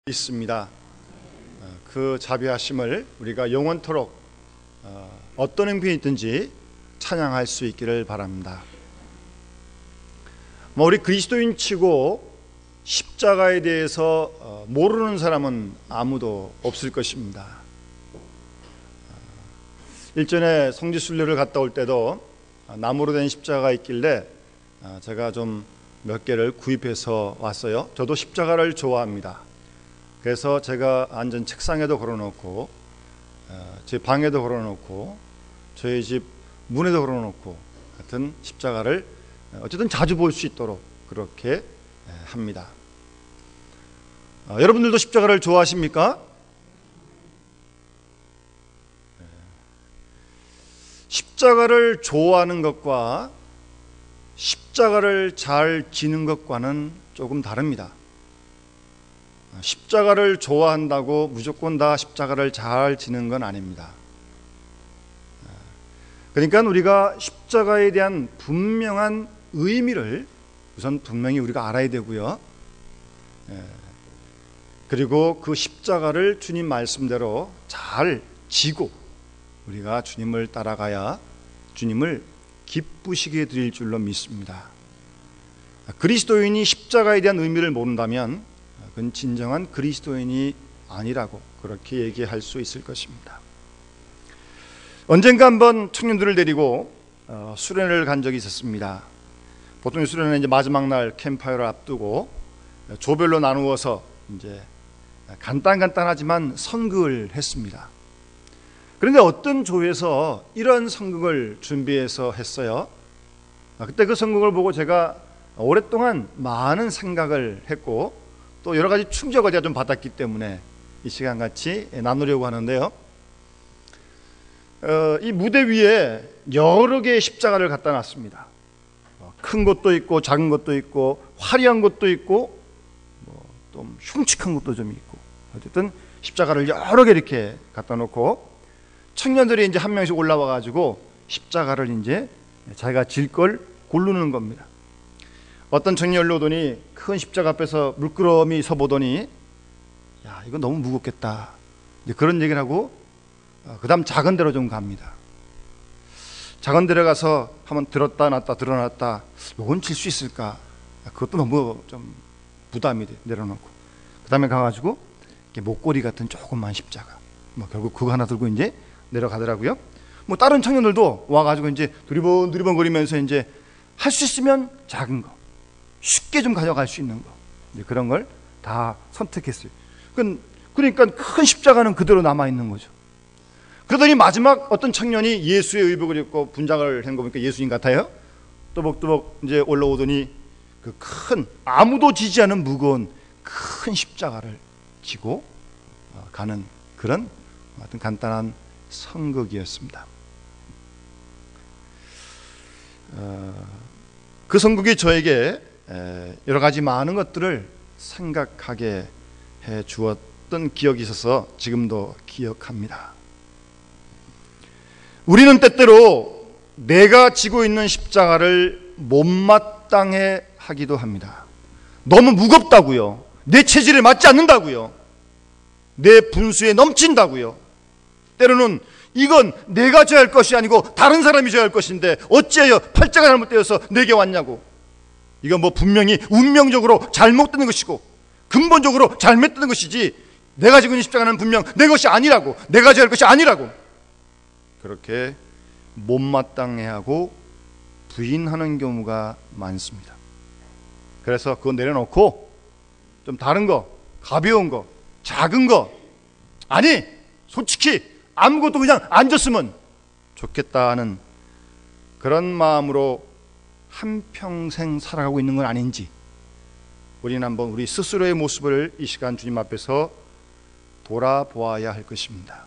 있습니다. 그 자비하심을 우리가 영원토록 어떤 형편이든지 찬양할 수 있기를 바랍니다. 우리 그리스도인 치고 십자가에 대해서 모르는 사람은 아무도 없을 것입니다. 일전에 성지순례를 갔다 올 때도 나무로 된 십자가가 있길래 제가 좀 몇 개를 구입해서 왔어요. 저도 십자가를 좋아합니다. 그래서 제가 앉은 책상에도 걸어놓고 제 방에도 걸어놓고 저희 집 문에도 걸어놓고 같은 십자가를 어쨌든 자주 볼 수 있도록 그렇게 합니다. 여러분들도 십자가를 좋아하십니까? 십자가를 좋아하는 것과 십자가를 잘 지는 것과는 조금 다릅니다. 십자가를 좋아한다고 무조건 다 십자가를 잘 지는 건 아닙니다. 그러니까 우리가 십자가에 대한 분명한 의미를 우선 분명히 우리가 알아야 되고요. 그리고 그 십자가를 주님 말씀대로 잘 지고 우리가 주님을 따라가야 주님을 기쁘시게 드릴 줄로 믿습니다. 그리스도인이 십자가에 대한 의미를 모른다면 그건 진정한 그리스도인이 아니라고 그렇게 얘기할 수 있을 것입니다. 언젠가 한번 청년들을 데리고 수련회를 간 적이 있었습니다. 보통 수련회는 이제 마지막 날 캠프파이어를 앞두고 조별로 나누어서 이제 간단하지만 선극을 했습니다. 그런데 어떤 조에서 이런 선극을 준비해서 했어요. 그때 그 선극을 보고 제가 오랫동안 많은 생각을 했고 또 여러 가지 충격을 제가 좀 받았기 때문에 이 시간 같이 나누려고 하는데요. 이 무대 위에 여러 개의 십자가를 갖다 놨습니다. 큰 것도 있고 작은 것도 있고 화려한 것도 있고 좀 흉측한 것도 좀 있고 어쨌든 십자가를 여러 개 이렇게 갖다 놓고 청년들이 이제 한 명씩 올라와 가지고 십자가를 이제 자기가 질 걸 고르는 겁니다. 어떤 청년이 오더니 큰 십자가 앞에서 물끄러미 서보더니 야 이거 너무 무겁겠다 이제 그런 얘기를 하고 그 다음 작은 데로 좀 갑니다. 작은 데로 가서 한번 들었다 놨다 들어놨다 이건 질 수 있을까? 그것도 너무 좀 부담이 돼 내려놓고 그 다음에 가가지고 목걸이 같은 조그만 십자가 결국 그거 하나 들고 이제 내려가더라고요. 다른 청년들도 와가지고 이제 두리번 거리면서 이제 할 수 있으면 작은 거 쉽게 좀 가져갈 수 있는 거 그런 걸 다 선택했어요. 그러니까 큰 십자가는 그대로 남아있는 거죠. 그러더니 마지막 어떤 청년이 예수의 의복을 입고 분장을 한 거 보니까 예수님 같아요. 또박또박 이제 올라오더니 그 큰 아무도 지지 않은 무거운 큰 십자가를 지고 가는 그런 어떤 간단한 선극이었습니다. 그 선극이 저에게 여러 가지 많은 것들을 생각하게 해 주었던 기억이 있어서 지금도 기억합니다. 우리는 때때로 내가 지고 있는 십자가를 못마땅해 하기도 합니다. 너무 무겁다고요. 내 체질에 맞지 않는다고요. 내 분수에 넘친다고요. 때로는 이건 내가 져야 할 것이 아니고 다른 사람이 져야 할 것인데 어찌하여 팔자가 잘못되어서 내게 왔냐고. 이건 분명히 운명적으로 잘못된 것이고 근본적으로 잘못된 것이지 내가 지고 있는 십자가는 분명 내 것이 아니라고 내가 져야 할 것이 아니라고 그렇게 못마땅해하고 부인하는 경우가 많습니다. 그래서 그거 내려놓고 좀 다른 거 가벼운 거 작은 거 아니 솔직히 아무것도 그냥 앉았으면 좋겠다는 그런 마음으로 한평생 살아가고 있는 건 아닌지 우리는 한번 우리 스스로의 모습을 이 시간 주님 앞에서 돌아보아야 할 것입니다.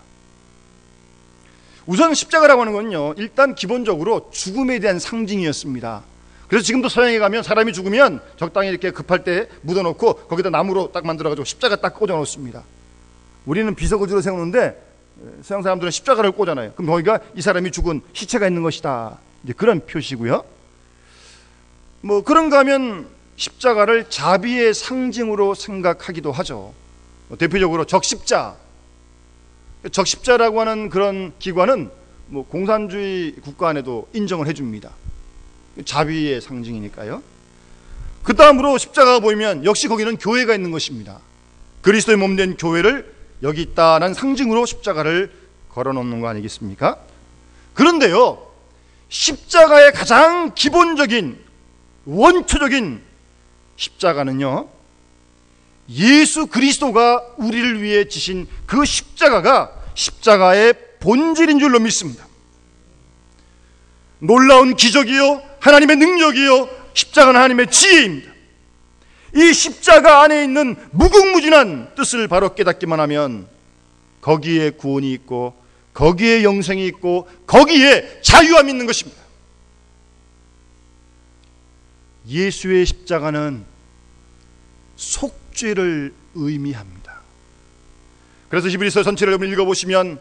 우선 십자가라고 하는 건요 일단 기본적으로 죽음에 대한 상징이었습니다. 그래서 지금도 서양에 가면 사람이 죽으면 적당히 이렇게 급할 때 묻어놓고 거기다 나무로 딱 만들어가지고 십자가 딱 꽂아놓습니다. 우리는 비석을 세우는데 서양 사람들은 십자가를 꽂아놔요. 그럼 거기가 이 사람이 죽은 시체가 있는 것이다 이제 그런 표시고요. 그런가 하면 십자가를 자비의 상징으로 생각하기도 하죠. 대표적으로 적십자라고 하는 그런 기관은 공산주의 국가 안에도 인정을 해줍니다. 자비의 상징이니까요. 그 다음으로 십자가가 보이면 역시 거기는 교회가 있는 것입니다. 그리스도의 몸된 교회를 여기 있다는 상징으로 십자가를 걸어놓는 거 아니겠습니까? 그런데요, 십자가의 가장 기본적인 원초적인 십자가는요, 예수 그리스도가 우리를 위해 지신 그 십자가가 십자가의 본질인 줄로 믿습니다. 놀라운 기적이요, 하나님의 능력이요, 십자가는 하나님의 지혜입니다. 이 십자가 안에 있는 무궁무진한 뜻을 바로 깨닫기만 하면 거기에 구원이 있고, 거기에 영생이 있고, 거기에 자유함이 있는 것입니다. 예수의 십자가는 속죄를 의미합니다. 그래서 히브리서 전체를 읽어보시면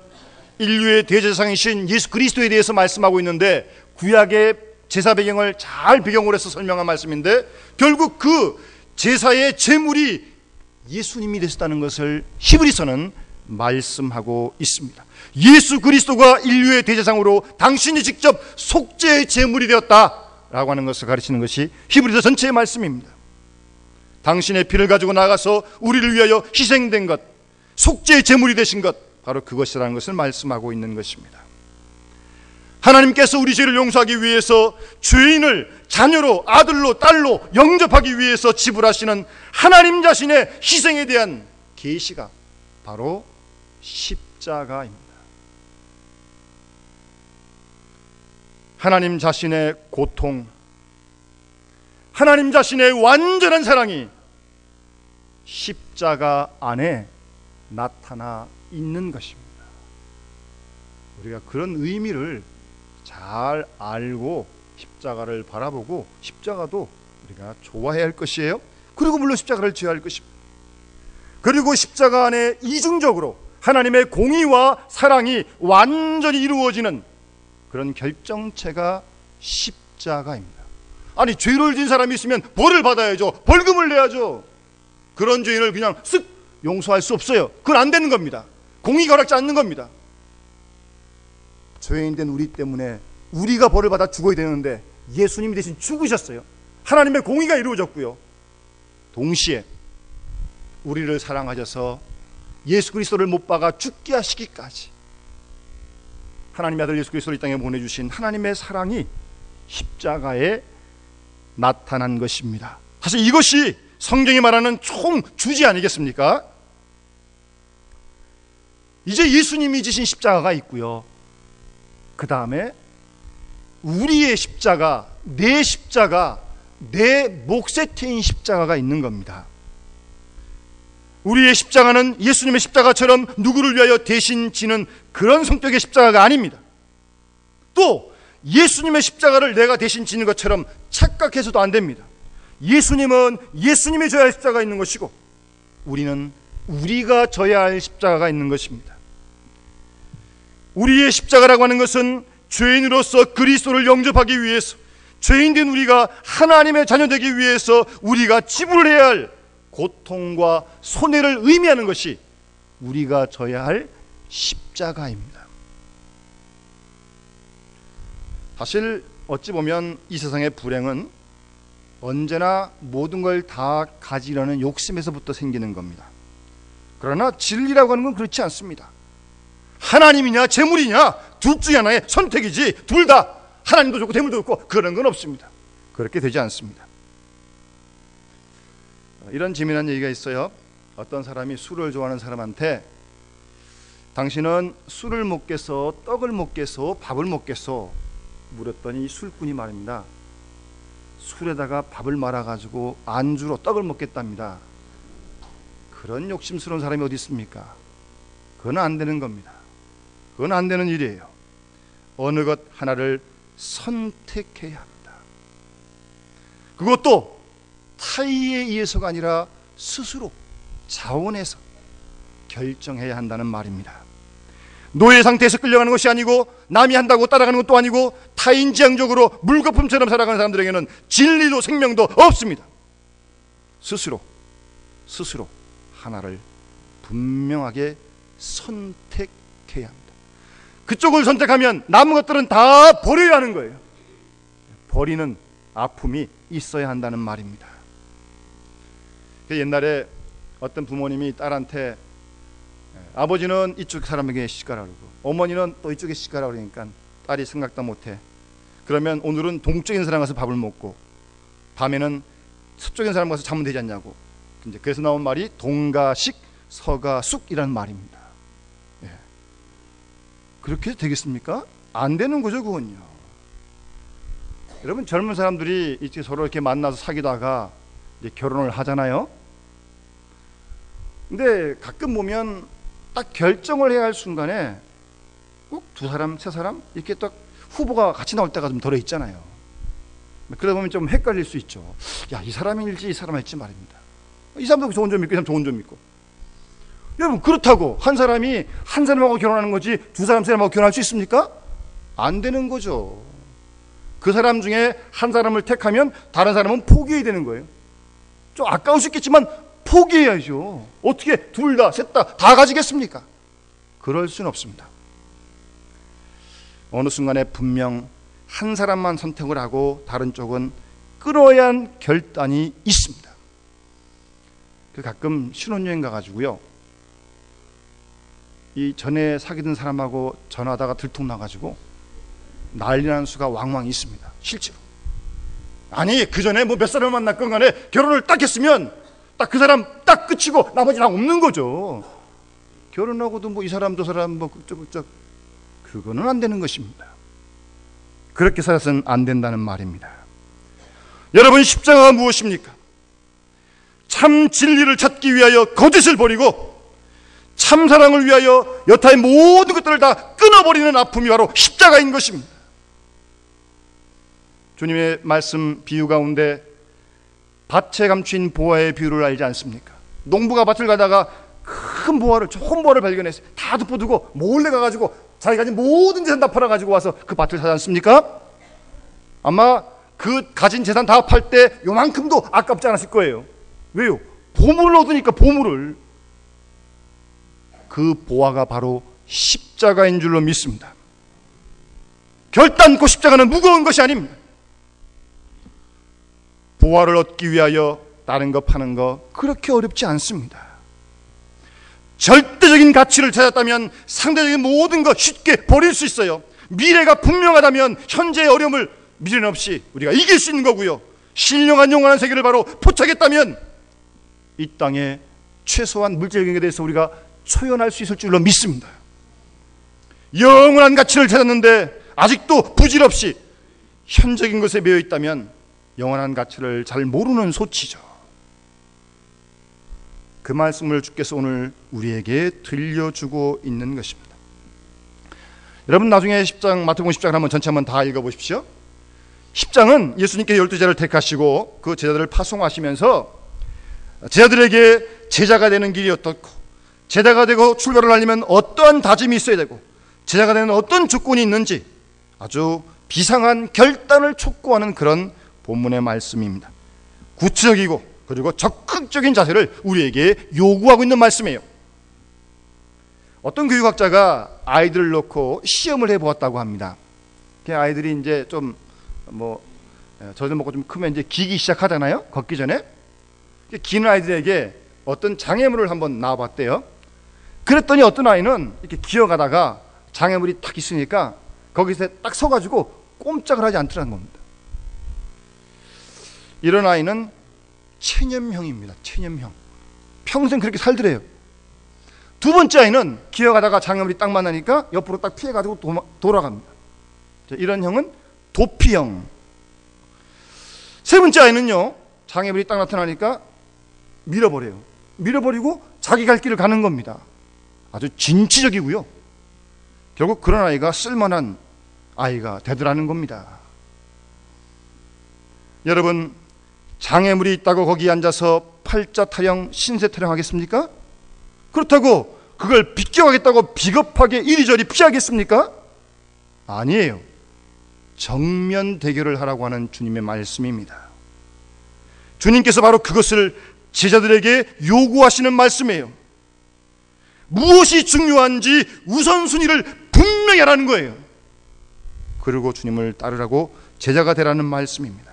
인류의 대제사장이신 예수 그리스도에 대해서 말씀하고 있는데, 구약의 제사 배경을 잘 배경으로 해서 설명한 말씀인데, 결국 그 제사의 제물이 예수님이 되셨다는 것을 히브리서는 말씀하고 있습니다. 예수 그리스도가 인류의 대제사장으로 당신이 직접 속죄의 제물이 되었다라고 하는 것을 가르치는 것이 히브리서 전체의 말씀입니다. 당신의 피를 가지고 나가서 우리를 위하여 희생된 것, 속죄의 제물이 되신 것, 바로 그것이라는 것을 말씀하고 있는 것입니다. 하나님께서 우리 죄를 용서하기 위해서 죄인을 자녀로, 아들로, 딸로 영접하기 위해서 지불하시는 하나님 자신의 희생에 대한 계시가 바로 십자가입니다. 하나님 자신의 고통, 하나님 자신의 완전한 사랑이 십자가 안에 나타나 있는 것입니다. 우리가 그런 의미를 잘 알고 십자가를 바라보고 십자가도 우리가 좋아해야 할 것이에요. 그리고 물론 십자가를 지어야 할 것입니다. 그리고 십자가 안에 이중적으로 하나님의 공의와 사랑이 완전히 이루어지는 그런 결정체가 십자가입니다. 아니, 죄를 지은 사람이 있으면 벌을 받아야죠. 벌금을 내야죠. 그런 죄인을 그냥 쓱 용서할 수 없어요. 그건 안 되는 겁니다. 공의가 허락지 않는 겁니다. 죄인된 우리 때문에 우리가 벌을 받아 죽어야 되는데 예수님이 대신 죽으셨어요. 하나님의 공의가 이루어졌고요, 동시에 우리를 사랑하셔서 예수 그리스도를 못 박아 죽게 하시기까지 하나님의 아들 예수 그리스도를 이 땅에 보내주신 하나님의 사랑이 십자가에 나타난 것입니다. 사실 이것이 성경이 말하는 총 주제 아니겠습니까? 이제 예수님이 지신 십자가가 있고요, 그 다음에 우리의 십자가, 내 몫에 트인 십자가가 있는 겁니다. 우리의 십자가는 예수님의 십자가처럼 누구를 위하여 대신 지는 그런 성격의 십자가가 아닙니다. 또 예수님의 십자가를 내가 대신 지는 것처럼 착각해서도 안 됩니다. 예수님은 예수님이 져야 할 십자가가 있는 것이고, 우리는 우리가 져야 할 십자가가 있는 것입니다. 우리의 십자가라고 하는 것은 죄인으로서 그리스도를 영접하기 위해서, 죄인된 우리가 하나님의 자녀되기 위해서 우리가 지불해야 할 고통과 손해를 의미하는 것이 우리가 져야 할 십자가입니다. 사실 어찌 보면 이 세상의 불행은 언제나 모든 걸 다 가지려는 욕심에서부터 생기는 겁니다. 그러나 진리라고 하는 건 그렇지 않습니다. 하나님이냐 재물이냐 둘 중에 하나의 선택이지, 둘 다 하나님도 좋고 재물도 좋고 그런 건 없습니다. 그렇게 되지 않습니다. 이런 재미난 얘기가 있어요. 어떤 사람이 술을 좋아하는 사람한테 당신은 술을 먹겠어, 떡을 먹겠어, 밥을 먹겠어 물었더니 이 술꾼이 말입니다. 술에다가 밥을 말아가지고 안주로 떡을 먹겠답니다. 그런 욕심스러운 사람이 어디 있습니까? 그건 안 되는 겁니다. 그건 안 되는 일이에요. 어느 것 하나를 선택해야 합니다. 그것도 타의에 의해서가 아니라 스스로 자원해서 결정해야 한다는 말입니다. 노예 상태에서 끌려가는 것이 아니고, 남이 한다고 따라가는 것도 아니고, 타인지향적으로 물거품처럼 살아가는 사람들에게는 진리도 생명도 없습니다. 스스로 하나를 분명하게 선택해야 합니다. 그쪽을 선택하면 남은 것들은 다 버려야 하는 거예요. 버리는 아픔이 있어야 한다는 말입니다. 옛날에 어떤 부모님이 딸한테 아버지는 이쪽 사람에게 시집가라 그러고 어머니는 또 이쪽에 시집가라 그러니까 딸이 생각도 못해. 그러면 오늘은 동쪽인 사람 가서 밥을 먹고 밤에는 서쪽인 사람 가서 자면 되지 않냐고. 이제 그래서 나온 말이 동가식 서가숙이라는 말입니다. 예. 그렇게 해도 되겠습니까? 안 되는 거죠, 그건요. 여러분, 젊은 사람들이 이렇게 서로 이렇게 만나서 사귀다가 이제 결혼을 하잖아요. 근데 가끔 보면 딱 결정을 해야 할 순간에 꼭 두 사람, 세 사람 이렇게 딱 후보가 같이 나올 때가 좀 덜어 있잖아요. 그러다 보면 좀 헷갈릴 수 있죠. 야, 이 사람일지 이 사람일지 말입니다. 이 사람도 좋은 점이 있고 이 사람 좋은 점이 있고. 여러분, 그렇다고 한 사람이 한 사람하고 결혼하는 거지 두 사람, 세 사람하고 결혼할 수 있습니까? 안 되는 거죠. 그 사람 중에 한 사람을 택하면 다른 사람은 포기해야 되는 거예요. 좀 아까울 수 있겠지만 포기해야죠. 어떻게 둘 다, 셋 다 가지겠습니까? 그럴 수는 없습니다. 어느 순간에 분명 한 사람만 선택을 하고 다른 쪽은 끊어야 한 결단이 있습니다. 가끔 신혼여행 가가지고요, 이 전에 사귀던 사람하고 전화하다가 들통나가지고 난리나는 수가 왕왕 있습니다. 실제로. 아니, 그 전에 뭐 몇 사람을 만났건 간에 결혼을 딱 했으면 딱 그 사람 딱 끝이고 나머지 다 없는 거죠. 결혼하고도 뭐 이 사람 저 사람 뭐 그쪽 그거는 안 되는 것입니다. 그렇게 살아서는 안 된다는 말입니다. 여러분, 십자가가 무엇입니까? 참 진리를 찾기 위하여 거짓을 버리고 참 사랑을 위하여 여타의 모든 것들을 다 끊어버리는 아픔이 바로 십자가인 것입니다. 주님의 말씀 비유 가운데 밭에 감춘 보화의 비유를 알지 않습니까? 농부가 밭을 가다가 큰 보화를, 좋은 보화를 발견했어요. 다 덮어두고 몰래 가가지고 자기 가진 모든 재산 다 팔아가지고 와서 그 밭을 사지 않습니까? 아마 그 가진 재산 다 팔 때 요만큼도 아깝지 않았을 거예요. 왜요? 보물을 얻으니까. 보물을. 그 보화가 바로 십자가인 줄로 믿습니다. 결단코 십자가는 무거운 것이 아닙니다. 보화를 얻기 위하여 다른 거 파는 거 그렇게 어렵지 않습니다. 절대적인 가치를 찾았다면 상대적인 모든 것 쉽게 버릴 수 있어요. 미래가 분명하다면 현재의 어려움을 미련 없이 우리가 이길 수 있는 거고요. 신령한 영원한 세계를 바로 포착했다면 이 땅에 최소한 물질적인 것에 대해서 우리가 초연할 수 있을 줄로 믿습니다. 영원한 가치를 찾았는데 아직도 부질없이 현적인 것에 매여 있다면 영원한 가치를 잘 모르는 소치죠. 그 말씀을 주께서 오늘 우리에게 들려주고 있는 것입니다. 여러분, 나중에 10장, 마태복음 10장을 한번 전체 한번 다 읽어보십시오. 10장은 예수님께서 12제자를 택하시고 그 제자들을 파송하시면서 제자들에게 제자가 되는 길이 어떻고, 제자가 되고 출발을 하려면 어떠한 다짐이 있어야 되고, 제자가 되는 어떤 조건이 있는지 아주 비상한 결단을 촉구하는 그런 본문의 말씀입니다. 구체적이고 그리고 적극적인 자세를 우리에게 요구하고 있는 말씀이에요. 어떤 교육학자가 아이들을 놓고 시험을 해보았다고 합니다. 아이들이 이제 좀 저녁 먹고 좀 크면 이제 기기 시작하잖아요. 걷기 전에. 기는 아이들에게 어떤 장애물을 한번 놔봤대요. 그랬더니 어떤 아이는 이렇게 기어가다가 장애물이 딱 있으니까 거기서 딱 서가지고 꼼짝을 하지 않더라는 겁니다. 이런 아이는 체념형입니다. 체념형. 평생 그렇게 살더래요. 두 번째 아이는 기어가다가 장애물이 딱 만나니까 옆으로 딱 피해가지고 돌아갑니다. 이런 형은 도피형. 세 번째 아이는요, 장애물이 딱 나타나니까 밀어버려요. 밀어버리고 자기 갈 길을 가는 겁니다. 아주 진취적이고요. 결국 그런 아이가 쓸만한 아이가 되더라는 겁니다. 여러분, 장애물이 있다고 거기 앉아서 팔자 타령, 신세 타령 하겠습니까? 그렇다고 그걸 비껴가겠다고 비겁하게 이리저리 피하겠습니까? 아니에요. 정면 대결을 하라고 하는 주님의 말씀입니다. 주님께서 바로 그것을 제자들에게 요구하시는 말씀이에요. 무엇이 중요한지 우선순위를 분명히 하라는 거예요. 그리고 주님을 따르라고 제자가 되라는 말씀입니다.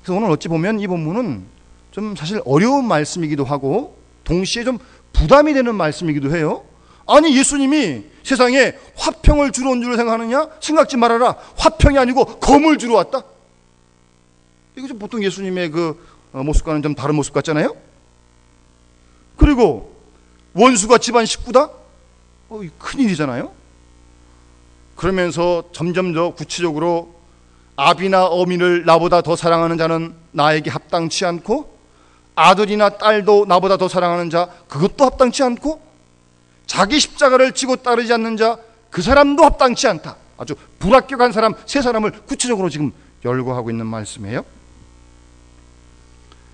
그래서 오늘 어찌 보면 이 본문은 좀 사실 어려운 말씀이기도 하고 동시에 좀 부담이 되는 말씀이기도 해요. 아니, 예수님이 세상에 화평을 주러 온 줄 생각하느냐? 생각지 말아라. 화평이 아니고 검을 주러 왔다. 이거 좀 보통 예수님의 그 모습과는 좀 다른 모습 같잖아요. 그리고 원수가 집안 식구다? 큰일이잖아요. 그러면서 점점 더 구체적으로 아비나 어미를 나보다 더 사랑하는 자는 나에게 합당치 않고, 아들이나 딸도 나보다 더 사랑하는 자 그것도 합당치 않고, 자기 십자가를 지고 따르지 않는 자 그 사람도 합당치 않다. 아주 불합격한 사람 세 사람을 구체적으로 지금 열거하고 있는 말씀이에요.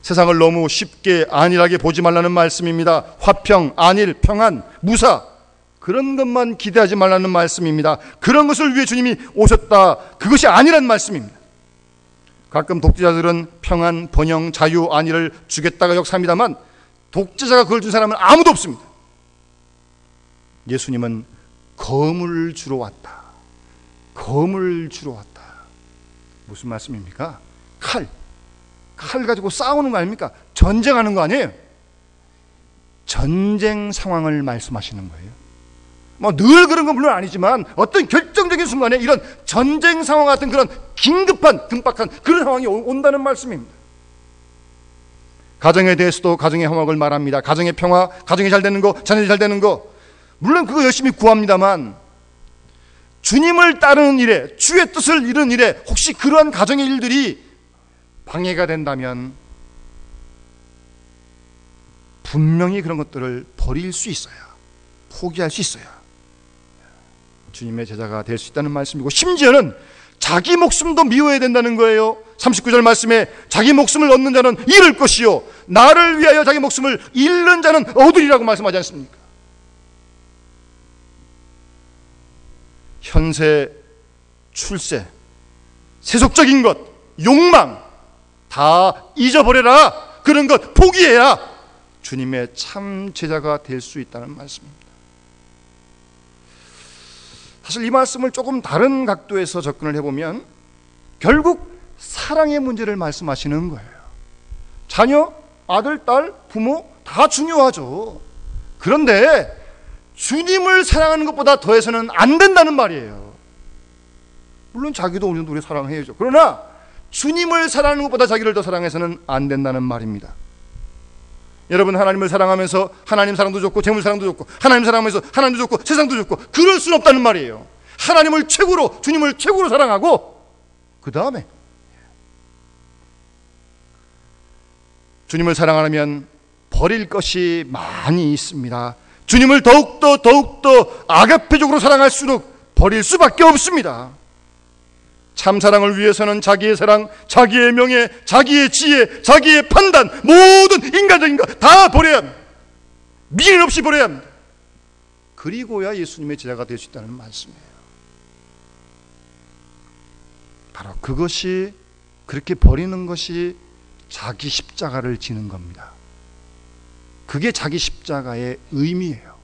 세상을 너무 쉽게 안일하게 보지 말라는 말씀입니다. 화평, 안일, 평안, 무사, 그런 것만 기대하지 말라는 말씀입니다. 그런 것을 위해 주님이 오셨다, 그것이 아니란 말씀입니다. 가끔 독재자들은 평안, 번영, 자유, 안일을 주겠다가 역사합니다만 독재자가 그걸 준 사람은 아무도 없습니다. 예수님은 검을 주러 왔다. 검을 주러 왔다. 무슨 말씀입니까? 칼 가지고 싸우는 거 아닙니까? 전쟁하는 거 아니에요? 전쟁 상황을 말씀하시는 거예요. 뭐 늘 그런 건 물론 아니지만 어떤 결정적인 순간에 이런 전쟁 상황 같은 그런 긴급한, 긴박한 그런 상황이 온다는 말씀입니다. 가정에 대해서도 가정의 화목을 말합니다. 가정의 평화, 가정이 잘 되는 거, 자녀들이 잘 되는 거, 물론 그거 열심히 구합니다만 주님을 따르는 일에, 주의 뜻을 이루는 일에 혹시 그러한 가정의 일들이 방해가 된다면 분명히 그런 것들을 버릴 수 있어야, 포기할 수 있어야 주님의 제자가 될 수 있다는 말씀이고, 심지어는 자기 목숨도 미워야 된다는 거예요. 39절 말씀에 자기 목숨을 얻는 자는 잃을 것이요 나를 위하여 자기 목숨을 잃는 자는 얻으리라고 말씀하지 않습니까? 현세, 출세, 세속적인 것, 욕망 다 잊어버려라. 그런 것 포기해야 주님의 참 제자가 될 수 있다는 말씀입니다. 사실 이 말씀을 조금 다른 각도에서 접근을 해보면 결국 사랑의 문제를 말씀하시는 거예요. 자녀, 아들, 딸, 부모 다 중요하죠. 그런데 주님을 사랑하는 것보다 더해서는 안 된다는 말이에요. 물론 자기도 어느 정도 우리 사랑해야죠. 그러나 주님을 사랑하는 것보다 자기를 더 사랑해서는 안 된다는 말입니다. 여러분, 하나님을 사랑하면서 하나님 사랑도 좋고 재물 사랑도 좋고, 하나님 사랑하면서 하나님도 좋고 세상도 좋고, 그럴 수는 없다는 말이에요. 하나님을 최고로, 주님을 최고로 사랑하고 그 다음에 주님을 사랑하려면 버릴 것이 많이 있습니다. 주님을 더욱더 아가페적으로 사랑할수록 버릴 수밖에 없습니다. 참 사랑을 위해서는 자기의 사랑, 자기의 명예, 자기의 지혜, 자기의 판단, 모든 인간적인 것 다 버려야 합니다. 미련 없이 버려야 합니다. 그리고야 예수님의 제자가 될 수 있다는 말씀이에요. 바로 그것이, 그렇게 버리는 것이 자기 십자가를 지는 겁니다. 그게 자기 십자가의 의미예요.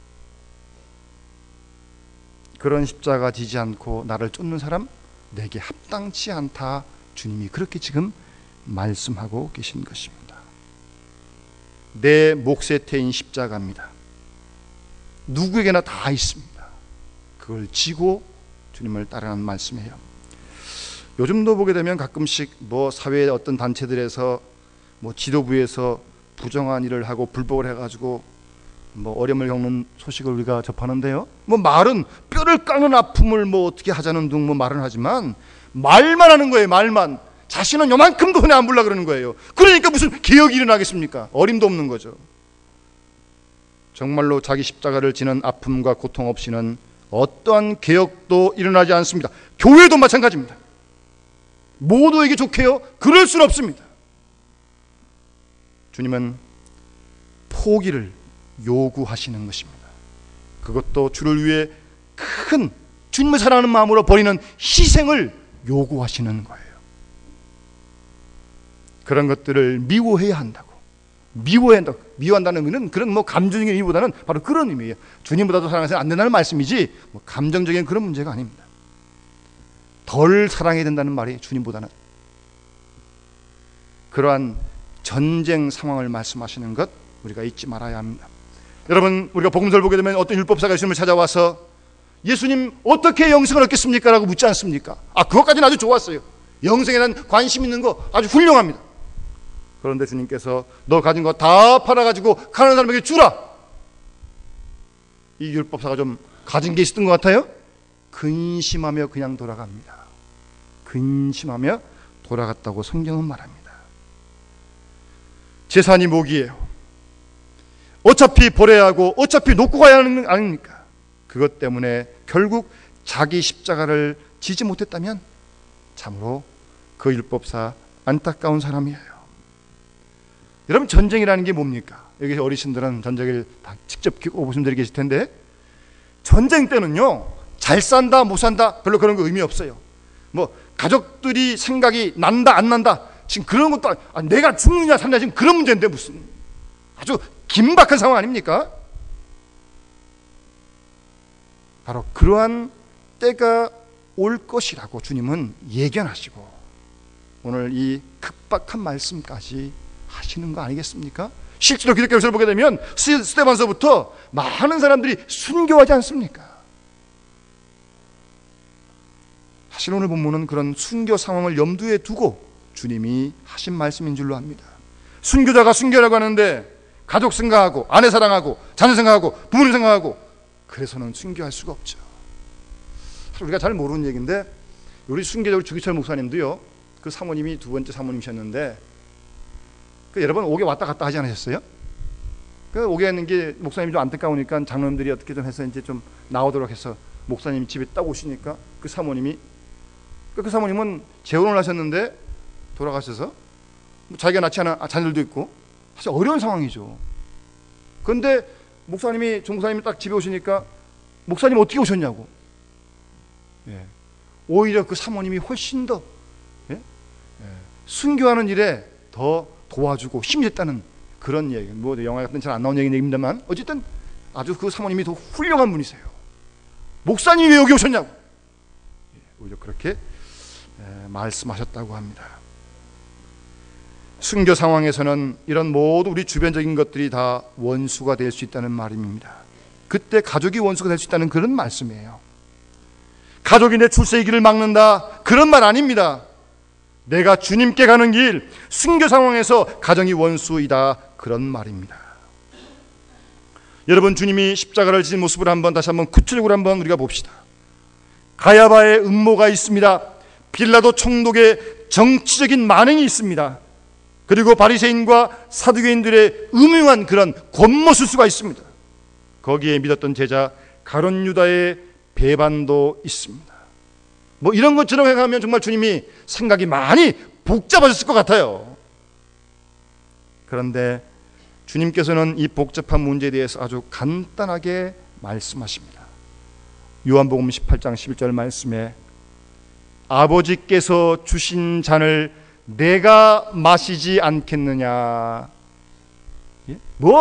그런 십자가 지지 않고 나를 쫓는 사람 내게 합당치 않다. 주님이 그렇게 지금 말씀하고 계신 것입니다. 내 몫에 태인 십자가입니다. 누구에게나 다 있습니다. 그걸 지고 주님을 따르는 말씀이에요. 요즘도 보게 되면 가끔씩 사회의 어떤 단체들에서 지도부에서 부정한 일을 하고 불복을 해가지고 어려움을 겪는 소식을 우리가 접하는데요. 말은 뼈를 까는 아픔을 어떻게 하자는 등 말은 하지만 말만 하는 거예요. 말만. 자신은 요만큼도 흔히 안 불라 그러는 거예요. 그러니까 무슨 개혁이 일어나겠습니까? 어림도 없는 거죠. 정말로 자기 십자가를 지는 아픔과 고통 없이는 어떠한 개혁도 일어나지 않습니다. 교회도 마찬가지입니다. 모두에게 좋게요? 그럴 수는 없습니다. 주님은 포기를 요구하시는 것입니다. 그것도 주를 위해 큰 주님을 사랑하는 마음으로 버리는 희생을 요구하시는 거예요. 그런 것들을 미워해야 한다고, 미워한다는 의미는 그런 감정적인 의미보다는 바로 그런 의미예요. 주님보다도 사랑해서는 안 된다는 말씀이지 감정적인 그런 문제가 아닙니다. 덜 사랑해야 된다는 말이 주님보다는. 그러한 전쟁 상황을 말씀하시는 것 우리가 잊지 말아야 합니다. 여러분, 우리가 복음서를 보게 되면 어떤 율법사가 예수님을 찾아와서 예수님 어떻게 영생을 얻겠습니까? 라고 묻지 않습니까? 그것까지는 아주 좋았어요. 영생에 대한 관심 있는 거 아주 훌륭합니다. 그런데 주님께서 너 가진 거 다 팔아가지고 가난한 사람에게 주라. 이 율법사가 좀 가진 게 있었던 것 같아요. 근심하며 그냥 돌아갑니다. 근심하며 돌아갔다고 성경은 말합니다. 재산이 목이에요. 어차피 버려야 하고 어차피 놓고 가야 하는 거 아닙니까? 그것 때문에 결국 자기 십자가를 지지 못했다면 참으로 그 율법사 안타까운 사람이에요. 여러분, 전쟁이라는 게 뭡니까? 여기 어르신들은 전쟁을 다 직접 겪어보신 분들이 계실 텐데, 전쟁 때는요, 잘 산다 못 산다 별로 그런 거 의미 없어요. 가족들이 생각이 난다 안 난다 지금 그런 것도 내가 죽느냐 사느냐 지금 그런 문제인데 무슨 아주 긴박한 상황 아닙니까? 바로 그러한 때가 올 것이라고 주님은 예견하시고 오늘 이 급박한 말씀까지 하시는 거 아니겠습니까? 실제로 기독교를 보게 되면 스데반서부터 많은 사람들이 순교하지 않습니까? 사실 오늘 본문은 그런 순교 상황을 염두에 두고 주님이 하신 말씀인 줄로 압니다. 순교자가 순교라고 하는데 가족 생각하고 아내 사랑하고 자녀 생각하고 부모님 생각하고 그래서는 순교할 수가 없죠. 사실 우리가 잘 모르는 얘기인데 우리 순교자 주기철 목사님도요, 그 사모님이 두 번째 사모님이셨는데 여러 번 옥에 왔다 갔다 하지 않으셨어요? 그 옥에 있는 게 목사님이 좀 안타까우니까 장로님들이 어떻게 좀 해서 이제 좀 나오도록 해서 목사님이 집에 딱 오시니까 그 사모님은 재혼을 하셨는데 돌아가셔서 자기가 낳지 않은 자녀들도 있고 사실 어려운 상황이죠. 그런데 종목사님이 딱 집에 오시니까 목사님 어떻게 오셨냐고. 오히려 그 사모님이 훨씬 더 순교하는 일에 더 도와주고 힘이 됐다는 그런 얘기. 영화 같은 잘 안 나온 얘기입니다만 어쨌든 아주 그 사모님이 더 훌륭한 분이세요. 목사님이 왜 여기 오셨냐고. 오히려 그렇게 말씀하셨다고 합니다. 순교 상황에서는 이런 모든 우리 주변적인 것들이 다 원수가 될 수 있다는 말입니다. 그때 가족이 원수가 될 수 있다는 그런 말씀이에요. 가족이 내 출세의 길을 막는다 그런 말 아닙니다. 내가 주님께 가는 길, 순교 상황에서 가정이 원수이다 그런 말입니다. 여러분, 주님이 십자가를 지신 모습을 다시 한번 구체적으로 한번 우리가 봅시다. 가야바의 음모가 있습니다. 빌라도 총독의 정치적인 만행이 있습니다. 그리고 바리새인과 사두개인들의 음흉한 그런 권모술수가 있습니다. 거기에 믿었던 제자 가룟 유다의 배반도 있습니다. 이런 것처럼 해가면 정말 주님이 생각이 많이 복잡하셨을 것 같아요. 그런데 주님께서는 이 복잡한 문제에 대해서 아주 간단하게 말씀하십니다. 요한복음 18장 11절 말씀에 아버지께서 주신 잔을 내가 마시지 않겠느냐.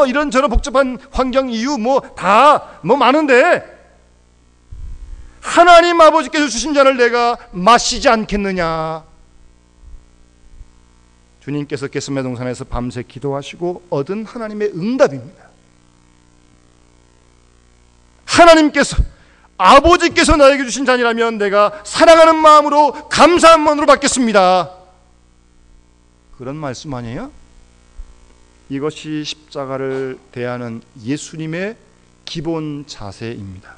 이런저런 복잡한 환경 이유 다 많은데 하나님 아버지께서 주신 잔을 내가 마시지 않겠느냐. 주님께서 겟세마네 동산에서 밤새 기도하시고 얻은 하나님의 응답입니다. 하나님께서 아버지께서 나에게 주신 잔이라면 내가 사랑하는 마음으로 감사한 마음으로 받겠습니다. 그런 말씀 아니에요? 이것이 십자가를 대하는 예수님의 기본 자세입니다.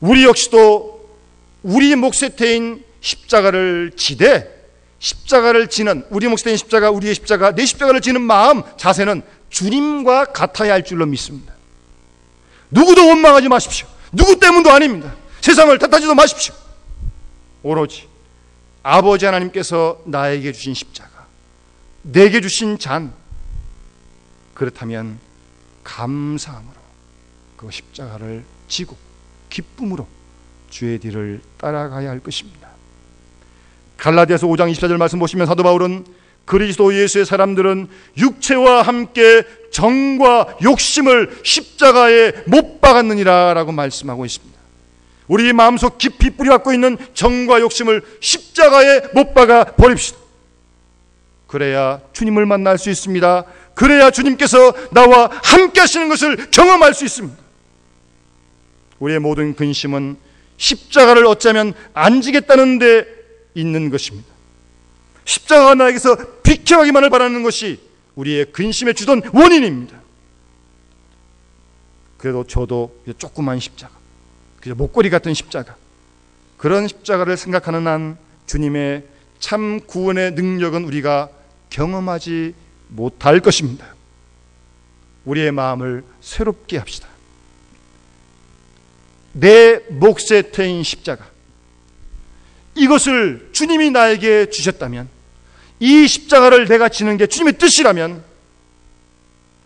우리 역시도 우리 몫에 태인 십자가를 지되 십자가를 지는 우리 몫에 태인 십자가, 우리의 십자가, 내 십자가를 지는 마음, 자세는 주님과 같아야 할 줄로 믿습니다. 누구도 원망하지 마십시오. 누구 때문도 아닙니다. 세상을 탓하지도 마십시오. 오로지 아버지 하나님께서 나에게 주신 십자가, 내게 주신 잔, 그렇다면 감사함으로 그 십자가를 지고 기쁨으로 주의 뒤를 따라가야 할 것입니다. 갈라디아서 5장 24절 말씀 보시면 사도 바울은 그리스도 예수의 사람들은 육체와 함께 정과 욕심을 십자가에 못 박았느니라 라고 말씀하고 있습니다. 우리 마음속 깊이 뿌리박고 있는 정과 욕심을 십자가에 못 박아 버립시다. 그래야 주님을 만날 수 있습니다. 그래야 주님께서 나와 함께 하시는 것을 경험할 수 있습니다. 우리의 모든 근심은 십자가를 어쩌면 안 지겠다는 데 있는 것입니다. 십자가가 나에게서 비켜가기만을 바라는 것이 우리의 근심의 주던 원인입니다. 그래도 저도 조그만 십자가, 그저 목걸이 같은 십자가, 그런 십자가를 생각하는 한 주님의 참 구원의 능력은 우리가 경험하지 못할 것입니다. 우리의 마음을 새롭게 합시다. 내 몫에 태인 십자가, 이것을 주님이 나에게 주셨다면, 이 십자가를 내가 지는 게 주님의 뜻이라면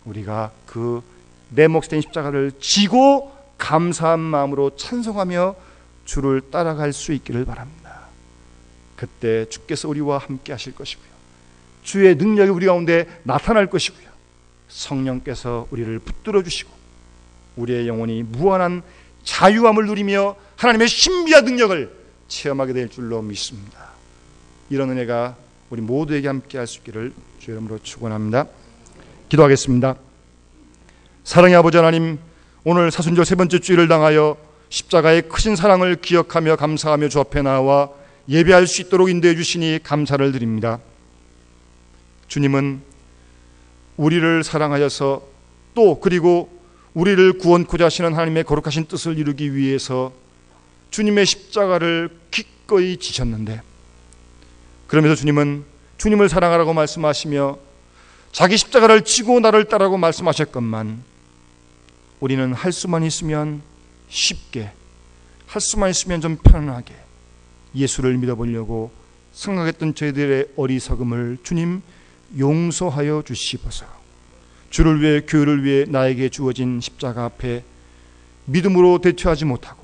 우리가 그 내 몫에 태인 십자가를 지고 감사한 마음으로 찬송하며 주를 따라갈 수 있기를 바랍니다. 그때 주께서 우리와 함께 하실 것이고요, 주의 능력이 우리 가운데 나타날 것이고요, 성령께서 우리를 붙들어 주시고 우리의 영혼이 무한한 자유함을 누리며 하나님의 신비한 능력을 체험하게 될 줄로 믿습니다. 이런 은혜가 우리 모두에게 함께 할 수 있기를 주의 이름으로 축원합니다. 기도하겠습니다. 사랑의 아버지 하나님, 오늘 사순절 세 번째 주일을 당하여 십자가의 크신 사랑을 기억하며 감사하며 주 앞에 나와 예배할 수 있도록 인도해 주시니 감사를 드립니다. 주님은 우리를 사랑하여서 또 그리고 우리를 구원코자 하시는 하나님의 거룩하신 뜻을 이루기 위해서 주님의 십자가를 기꺼이 지셨는데, 그러면서 주님은 주님을 사랑하라고 말씀하시며 자기 십자가를 지고 나를 따르라고 말씀하셨건만, 우리는 할 수만 있으면 쉽게, 할 수만 있으면 좀 편안하게 예수를 믿어보려고 생각했던 저희들의 어리석음을 주님 용서하여 주시옵소서. 주를 위해, 교회를 위해 나에게 주어진 십자가 앞에 믿음으로 대처하지 못하고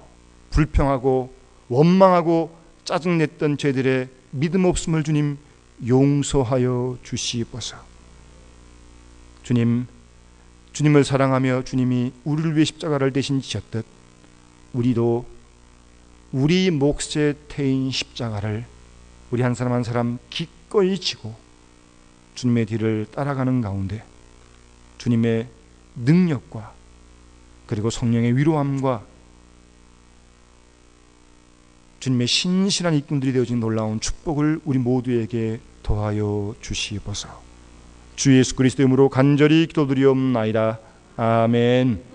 불평하고 원망하고 짜증냈던 저희들의 믿음 없음을 주님 용서하여 주시옵소서. 주님, 주님을 사랑하며 주님이 우리를 위해 십자가를 대신 지셨듯 우리도 우리 몫에 태인 십자가를 우리 한 사람 한 사람 기꺼이 지고 주님의 뒤를 따라가는 가운데 주님의 능력과 그리고 성령의 위로함과 주님의 신실한 이끌림들이 되어진 놀라운 축복을 우리 모두에게 더하여 주시옵소서. 주 예수 그리스도의 이름으로 간절히 기도드리옵나이다. 아멘.